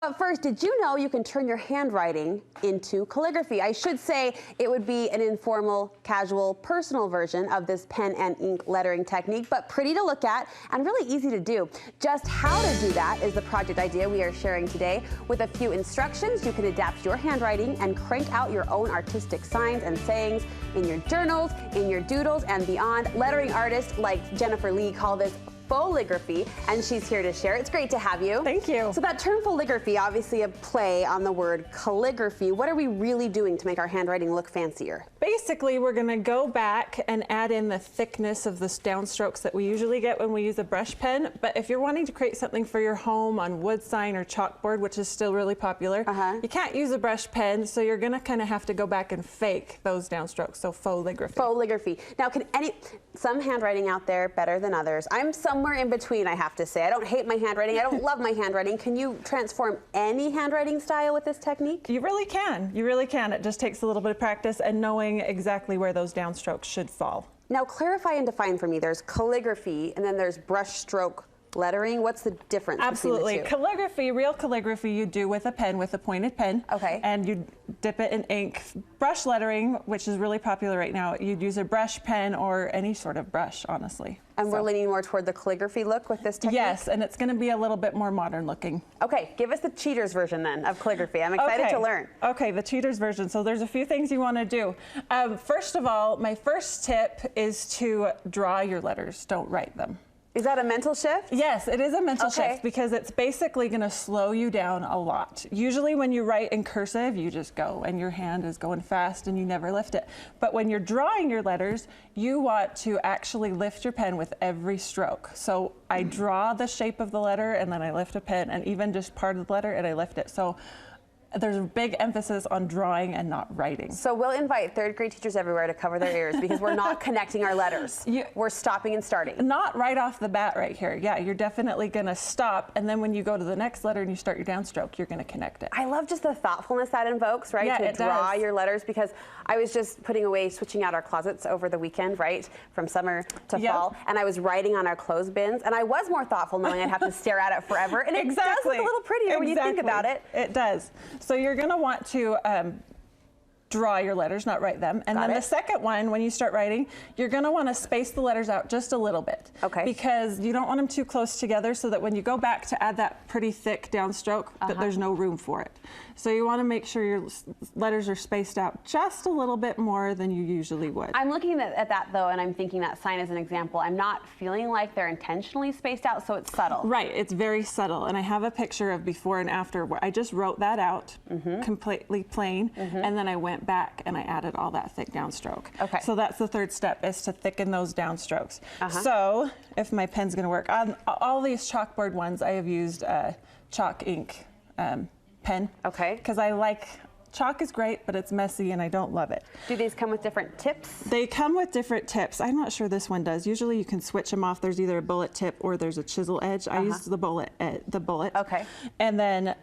But first, did you know you can turn your handwriting into calligraphy? I should say it would be an informal, casual, personal version of this pen and ink lettering technique, but pretty to look at and really easy to do. Just how to do that is the project idea we are sharing today. With a few instructions, you can adapt your handwriting and crank out your own artistic signs and sayings in your journals, in your doodles, and beyond. Lettering artists like Jennifer Lee call this faux-ligraphy, and she's here to share. It's great to have you. Thank you. So that term faux-ligraphy, obviously a play on the word calligraphy. What are we really doing to make our handwriting look fancier? Basically, we're going to go back and add in the thickness of the downstrokes that we usually get when we use a brush pen. But if you're wanting to create something for your home on wood sign or chalkboard, which is still really popular, you can't use a brush pen, so you're going to kind of have to go back and fake those downstrokes. So faux-ligraphy. Faux-ligraphy. Now, some handwriting out there better than others. I'm somewhere in between, I have to say. I don't hate my handwriting. I don't love my handwriting. Can you transform any handwriting style with this technique? You really can. You really can. It just takes a little bit of practice and knowing exactly where those downstrokes should fall. Now, clarify and define for me. There's calligraphy and then there's brush stroke lettering. What's the difference? Absolutely. Between the two? Calligraphy, real calligraphy, you do with a pen, with a pointed pen. Okay. And you dip it in ink. Brush lettering, which is really popular right now, you'd use a brush pen or any sort of brush, honestly. And we're leaning more toward the calligraphy look with this technique? Yes, and it's going to be a little bit more modern looking. Okay, give us the cheater's version then of calligraphy. I'm excited to learn. Okay, the cheater's version. So there's a few things you want to do. First of all, my first tip is to draw your letters. Don't write them. Is that a mental shift? Yes, it is a mental shift because it's basically going to slow you down a lot. Usually when you write in cursive, you just go and your hand is going fast and you never lift it. But when you're drawing your letters, you want to actually lift your pen with every stroke. So I draw the shape of the letter and then I lift a pen, and even just part of the letter and I lift it. So there's a big emphasis on drawing and not writing. So we'll invite third grade teachers everywhere to cover their ears because we're not connecting our letters. We're stopping and starting. Not right off the bat right here. Yeah, you're definitely going to stop, and then when you go to the next letter and you start your downstroke, you're going to connect it. I love just the thoughtfulness that invokes, right? Yeah, to draw your letters, because I was just switching out our closets over the weekend, right? From summer to fall, and I was writing on our clothes bins, and I was more thoughtful knowing I'd have to stare at it forever, and it does look a little prettier when you think about it. It does. So you're going to want to draw your letters, not write them. And then the second one, when you start writing, you're going to want to space the letters out just a little bit. Okay. Because you don't want them too close together so that when you go back to add that pretty thick downstroke, that there's no room for it. So you want to make sure your letters are spaced out just a little bit more than you usually would. I'm looking at that though, and I'm thinking that sign as an example. I'm not feeling like they're intentionally spaced out, so it's subtle. Right, it's very subtle. And I have a picture of before and after where I just wrote that out completely plain, and then I went back and I added all that thick downstroke. Okay. So that's the third step, is to thicken those downstrokes. So if my pen's going to work, on all these chalkboard ones, I have used chalk ink pen. Okay. Because I like, chalk is great, but it's messy and I don't love it. Do these come with different tips? They come with different tips. I'm not sure this one does. Usually you can switch them off. There's either a bullet tip or there's a chisel edge. I use the bullet. Okay. And then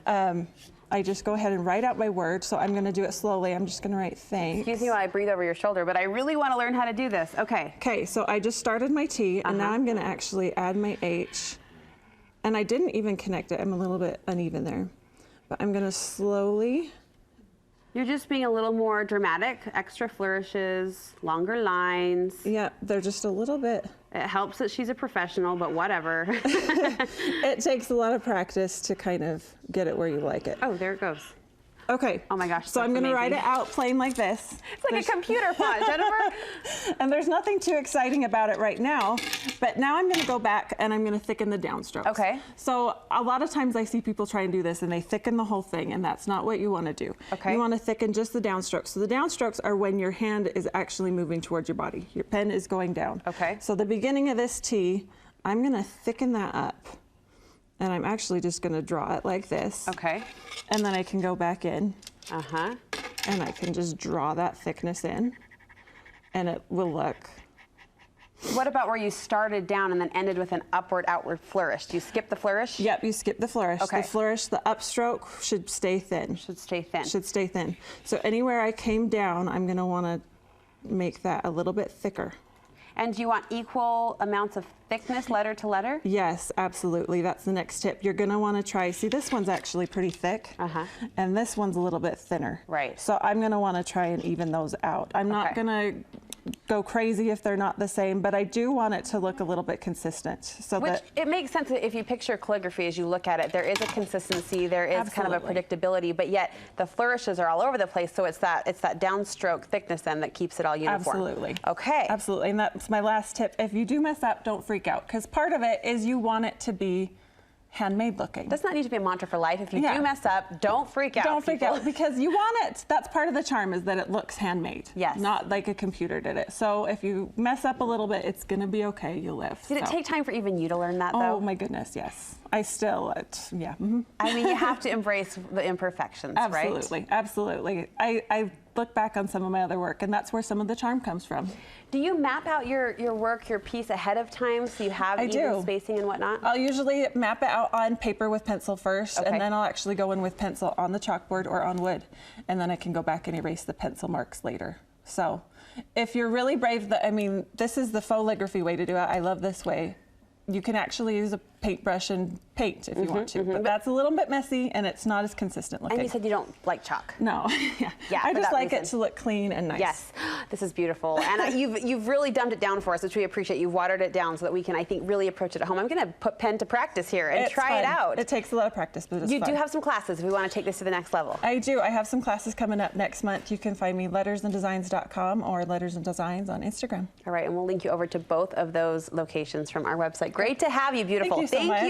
I just go ahead and write out my word. So I'm going to do it slowly. I'm just going to write thanks. Excuse me while I breathe over your shoulder, but I really want to learn how to do this. Okay. Okay, so I just started my T, and now I'm going to actually add my H. And I didn't even connect it. I'm a little bit uneven there. But I'm going to slowly. You're just being a little more dramatic, extra flourishes, longer lines. Yeah, they're just a little bit. It helps that she's a professional, but whatever. It takes a lot of practice to kind of get it where you like it. Oh, there it goes. Okay. Oh my gosh. So I'm going to write it out plain like this. It's like a computer font, Jennifer. And there's nothing too exciting about it right now, but now I'm going to go back and I'm going to thicken the downstrokes. Okay. So a lot of times I see people try and do this and they thicken the whole thing, and that's not what you want to do. Okay. You want to thicken just the downstrokes. So the downstrokes are when your hand is actually moving towards your body. Your pen is going down. Okay. So the beginning of this T, I'm going to thicken that up. And I'm actually just going to draw it like this. Okay. And then I can go back in. And I can just draw that thickness in. And it will look. What about where you started down and then ended with an upward-outward flourish? Do you skip the flourish? Yep, you skip the flourish. Okay. The flourish, the upstroke should stay thin. Should stay thin. Should stay thin. So anywhere I came down, I'm going to want to make that a little bit thicker. And do you want equal amounts of thickness, letter to letter? Yes, absolutely. That's the next tip. You're going to want to try, see, this one's actually pretty thick, and this one's a little bit thinner. Right. So I'm going to want to try and even those out. I'm not going to go crazy if they're not the same, but I do want it to look a little bit consistent. So Which that it makes sense that if you picture calligraphy as you look at it, there is a consistency, there is kind of a predictability, but yet the flourishes are all over the place, so it's that downstroke thickness then that keeps it all uniform. Absolutely. Okay. Absolutely, and that's my last tip. If you do mess up, don't freak out, because part of it is you want it to be handmade looking. Does not need to be a mantra for life. If you do mess up, don't freak out. Don't freak out, because you want it. That's part of the charm, is that it looks handmade. Yes. Not like a computer did it. So if you mess up a little bit, it's going to be okay. You'll live. Did it take time for even you to learn that, though? Oh my goodness, yes. I still, yeah. I mean, you have to embrace the imperfections, right? Absolutely, absolutely. I look back on some of my other work, and that's where some of the charm comes from. Do you map out your work, your piece ahead of time, so you have even spacing and whatnot? I'll usually map it out on paper with pencil first, and then I'll actually go in with pencil on the chalkboard or on wood, and then I can go back and erase the pencil marks later. So if you're really brave, I mean, this is the faux-ligraphy way to do it. I love this way. You can actually use a paintbrush and paint if you want to, but that's a little bit messy and it's not as consistent looking. And you said you don't like chalk. No, yeah, I just like it to look clean and nice. Yes, this is beautiful, and you've really dumbed it down for us, which we appreciate. You've watered it down so that we can, I think, really approach it at home. I'm going to put pen to practice here and try it out. It takes a lot of practice, but it's fun. You do have some classes if we want to take this to the next level. I do. I have some classes coming up next month. You can find me lettersanddesigns.com or lettersanddesigns on Instagram. All right, and we'll link you over to both of those locations from our website. Great to have you, beautiful. Thank you so much.